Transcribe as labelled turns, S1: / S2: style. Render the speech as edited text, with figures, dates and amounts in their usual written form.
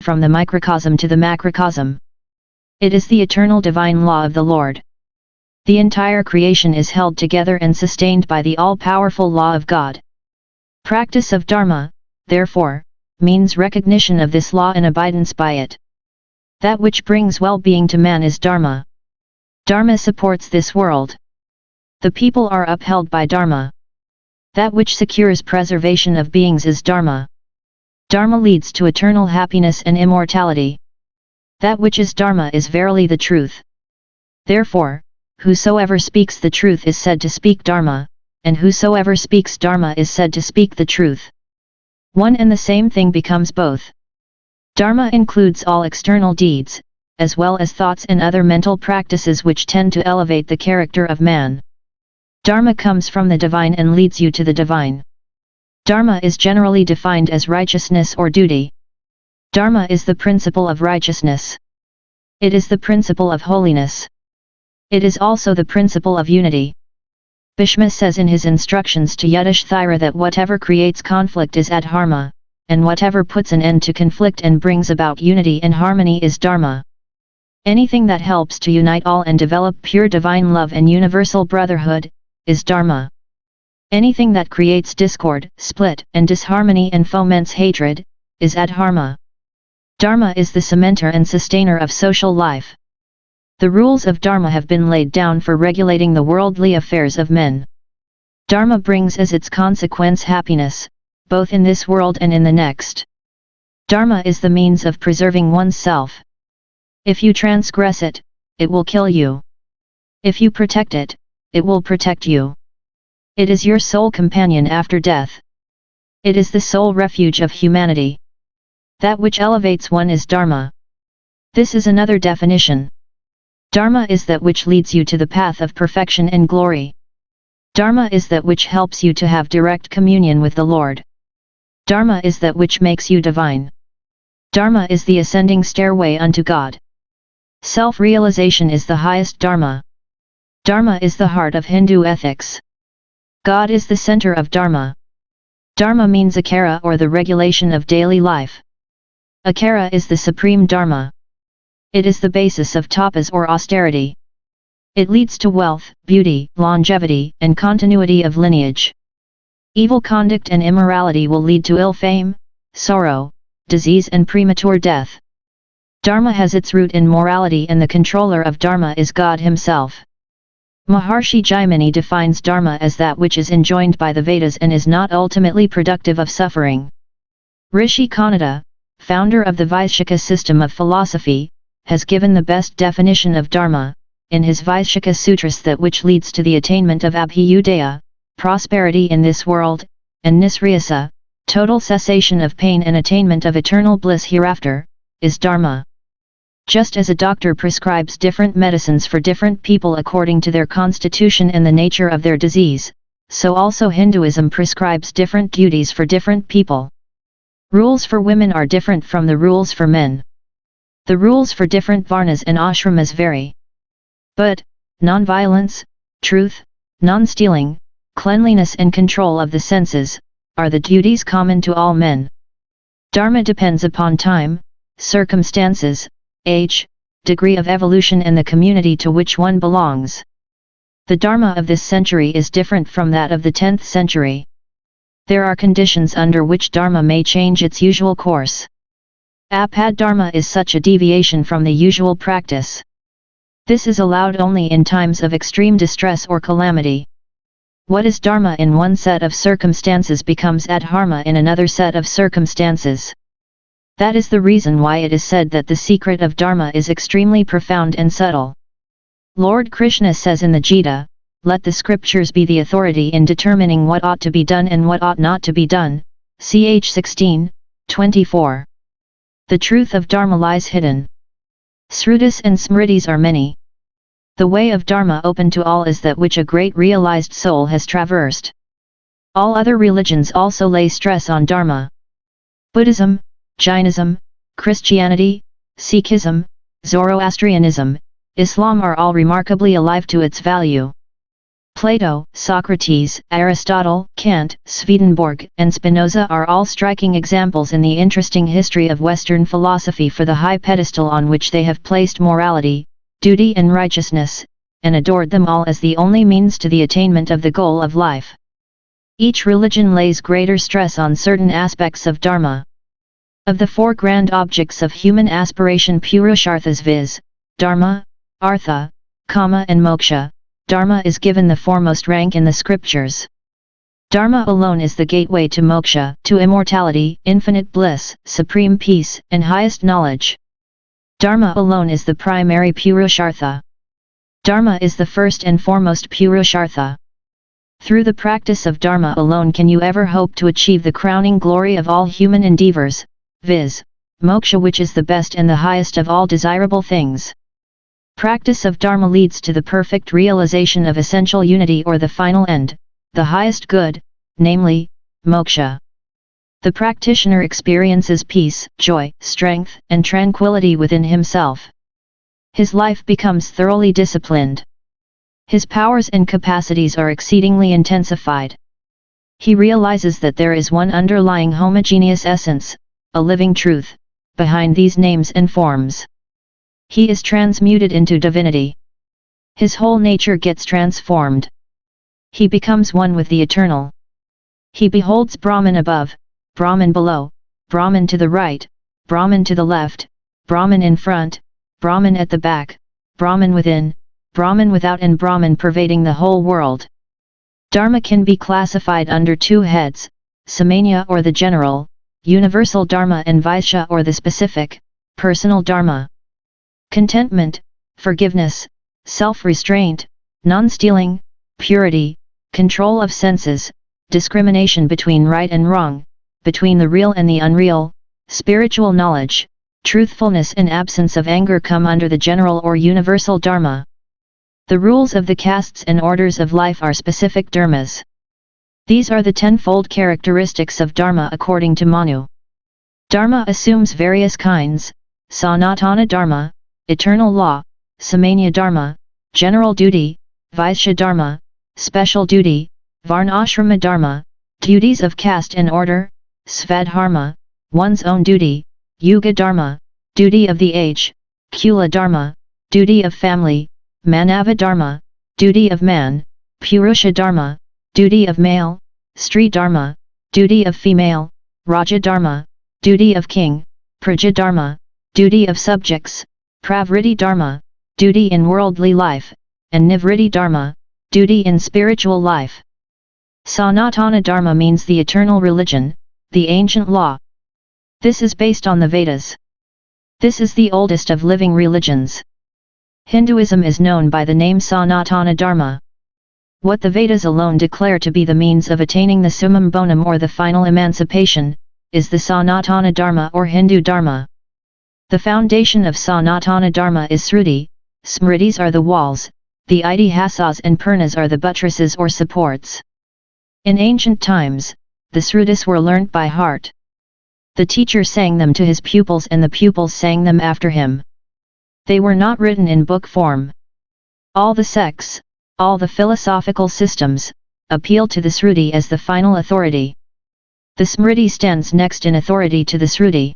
S1: from the microcosm to the macrocosm. It is the eternal divine law of the Lord. The entire creation is held together and sustained by the all-powerful law of God. Practice of Dharma, therefore, means recognition of this law and abidance by it. That which brings well-being to man is Dharma. Dharma supports this world. The people are upheld by Dharma. That which secures preservation of beings is Dharma. Dharma leads to eternal happiness and immortality. That which is Dharma is verily the truth. Therefore, whosoever speaks the truth is said to speak Dharma, and whosoever speaks Dharma is said to speak the truth. One and the same thing becomes both. Dharma includes all external deeds, as well as thoughts and other mental practices which tend to elevate the character of man. Dharma comes from the divine and leads you to the divine. Dharma is generally defined as righteousness or duty. Dharma is the principle of righteousness. It is the principle of holiness. It is also the principle of unity. Bhishma says in his instructions to Yudhishthira that whatever creates conflict is adharma, and whatever puts an end to conflict and brings about unity and harmony is dharma. Anything that helps to unite all and develop pure divine love and universal brotherhood, is dharma. Anything that creates discord, split, and disharmony and foments hatred, is adharma. Dharma is the cementer and sustainer of social life. The rules of Dharma have been laid down for regulating the worldly affairs of men. Dharma brings as its consequence happiness, both in this world and in the next. Dharma is the means of preserving oneself. If you transgress it, it will kill you. If you protect it, it will protect you. It is your sole companion after death. It is the sole refuge of humanity. That which elevates one is Dharma. This is another definition. Dharma is that which leads you to the path of perfection and glory. Dharma is that which helps you to have direct communion with the Lord. Dharma is that which makes you divine. Dharma is the ascending stairway unto God. Self-realization is the highest Dharma. Dharma is the heart of Hindu ethics. God is the center of Dharma. Dharma means akara or the regulation of daily life. Akara is the supreme Dharma. It is the basis of tapas or austerity. It leads to wealth, beauty, longevity, and continuity of lineage. Evil conduct and immorality will lead to ill fame, sorrow, disease and premature death. Dharma has its root in morality and the controller of Dharma is God himself. Maharshi Jaimini defines Dharma as that which is enjoined by the Vedas and is not ultimately productive of suffering. Rishi Kanada, founder of the Vaishika system of philosophy, has given the best definition of Dharma, in his Vaishika Sutras that which leads to the attainment of Abhyudaya, prosperity in this world, and Nisriyasa, total cessation of pain and attainment of eternal bliss hereafter, is Dharma. Just as a doctor prescribes different medicines for different people according to their constitution and the nature of their disease, so also Hinduism prescribes different duties for different people. Rules for women are different from the rules for men. The rules for different varnas and ashramas vary. But, non-violence, truth, non-stealing, cleanliness and control of the senses, are the duties common to all men. Dharma depends upon time, circumstances, age, degree of evolution and the community to which one belongs. The Dharma of this century is different from that of the 10th century. There are conditions under which Dharma may change its usual course. Apad Dharma is such a deviation from the usual practice. This is allowed only in times of extreme distress or calamity. What is Dharma in one set of circumstances becomes adharma in another set of circumstances. That is the reason why it is said that the secret of Dharma is extremely profound and subtle. Lord Krishna says in the Gita, "Let the scriptures be the authority in determining what ought to be done and what ought not to be done." Ch 16:24. The truth of Dharma lies hidden. Srutis and Smritis are many. The way of Dharma open to all is that which a great realized soul has traversed. All other religions also lay stress on Dharma. Buddhism, Jainism, Christianity, Sikhism, Zoroastrianism, Islam are all remarkably alive to its value. Plato, Socrates, Aristotle, Kant, Swedenborg, and Spinoza are all striking examples in the interesting history of Western philosophy for the high pedestal on which they have placed morality, duty and righteousness, and adored them all as the only means to the attainment of the goal of life. Each religion lays greater stress on certain aspects of Dharma. Of the four grand objects of human aspiration Purusharthas viz., Dharma, Artha, Kama and Moksha, Dharma is given the foremost rank in the scriptures. Dharma alone is the gateway to moksha, to immortality, infinite bliss, supreme peace, and highest knowledge. Dharma alone is the primary Purushartha. Dharma is the first and foremost Purushartha. Through the practice of Dharma alone can you ever hope to achieve the crowning glory of all human endeavors, viz., moksha, which is the best and the highest of all desirable things. Practice of Dharma leads to the perfect realization of essential unity or the final end, the highest good, namely, moksha. The practitioner experiences peace, joy, strength, and tranquility within himself. His life becomes thoroughly disciplined. His powers and capacities are exceedingly intensified. He realizes that there is one underlying homogeneous essence, a living truth, behind these names and forms. He is transmuted into divinity. His whole nature gets transformed. He becomes one with the eternal. He beholds Brahman above, Brahman below, Brahman to the right, Brahman to the left, Brahman in front, Brahman at the back, Brahman within, Brahman without, and Brahman pervading the whole world. Dharma can be classified under two heads, Samanya or the general, universal Dharma, and Vaishya or the specific, personal Dharma. Contentment, forgiveness, self-restraint, non-stealing, purity, control of senses, discrimination between right and wrong, between the real and the unreal, spiritual knowledge, truthfulness and absence of anger come under the general or universal Dharma. The rules of the castes and orders of life are specific dharmas. These are the tenfold characteristics of Dharma according to Manu. Dharma assumes various kinds: Sanatana Dharma, eternal law; Samanya Dharma, general duty; Vaishya Dharma, special duty; Varnashrama Dharma, duties of caste and order; Svadharma, one's own duty; Yuga Dharma, duty of the age; Kula Dharma, duty of family; Manava Dharma, duty of man; Purusha Dharma, duty of male; Stri Dharma, duty of female; Raja Dharma, duty of king; Praja Dharma, duty of subjects; Pravritti Dharma, duty in worldly life; and Nivritti Dharma, duty in spiritual life. Sanatana Dharma means the eternal religion, the ancient law. This is based on the Vedas. This is the oldest of living religions. Hinduism is known by the name Sanatana Dharma. What the Vedas alone declare to be the means of attaining the summum bonum or the final emancipation, is the Sanatana Dharma or Hindu Dharma. The foundation of Sanatana Dharma is Sruti. Smritis are the walls, the Itihasas and Puranas are the buttresses or supports. In ancient times, the Srutis were learnt by heart. The teacher sang them to his pupils and the pupils sang them after him. They were not written in book form. All the sects, all the philosophical systems, appeal to the Sruti as the final authority. The Smriti stands next in authority to the Sruti.